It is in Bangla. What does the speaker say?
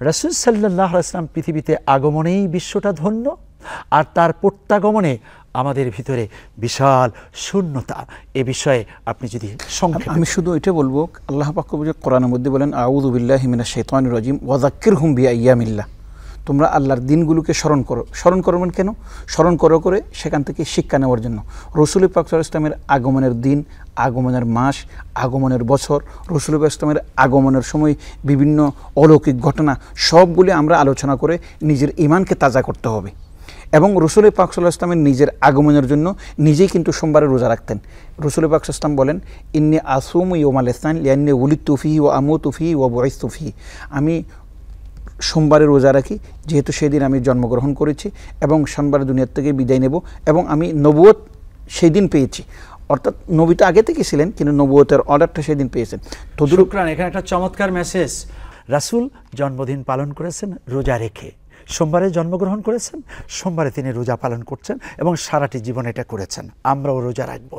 রাসূল সাল্লাল্লাহু আলাইহি ওয়াসাল্লাম পৃথিবীতে আগমনেই বিশ্বটা ধন্য, আর তার প্রত্যাগমনে আমাদের ভিতরে বিশাল শূন্যতা। এ বিষয়ে আপনি যদি সংক্ষেপে। আমি শুধু এটা বলবো, আল্লাহ পাক কোরআনের মধ্যে বলেন, আউযু বিল্লাহি মিনাশ শাইতানির রাজিম ওয়া যাক্কিরহুম বিআইয়ামিল্লাহ। তোমরা আল্লাহর দিনগুলোকে স্মরণ করো। স্মরণ করবেন কেন? স্মরণ করে সেখান থেকে শিক্ষা নেওয়ার জন্য। রসুল পাক সাল্লাল্লাহু আলাইহি ওয়াসাল্লামের আগমনের দিন, আগমনের মাস, আগমনের বছর, রসুল পাক ইসলামের আগমনের সময় বিভিন্ন অলৌকিক ঘটনা সবগুলি আমরা আলোচনা করে নিজের ঈমানকে তাজা করতে হবে। এবং রসুল পাক সাল্লাল্লাহু আলাইহি ওয়াসাল্লামের নিজের আগমনের জন্য নিজেই কিন্তু সোমবারে রোজা রাখতেন। রসুল পাক সাল্লাল্লাহু আলাইহি ওয়াসাল্লাম বলেন, ইন্নী আসুমু ইয়াওমাল ইসনাইন লিআন্নী উলিদতু ফীহি ওয়া আমুতু ফীহি ওয়া বুইসতু ফীহি। আমি সোমবারে রোজা রাখি যেহেতু সেদিন আমি জন্মগ্রহণ করেছি এবং সোমবার দুনিয়ার থেকে বিদায় নেব, এবং আমি নবুয়ত সেই দিন পেয়েছি। অর্থাৎ নবী তো আগে থেকে ছিলেন, কিন্তু নবুয়তের অর্ডারটা সেদিন পেয়েছেন। শুকরান। এখানে একটা চমৎকার মেসেজ। রাসূল জন্মদিন পালন করেছেন রোজা রেখে, সোমবারে জন্মগ্রহণ করেছেন, সোমবারে তিনি রোজা পালন করছেন এবং সারাটি জীবন এটা করেছেন। আমরাও রোজা রাখবো।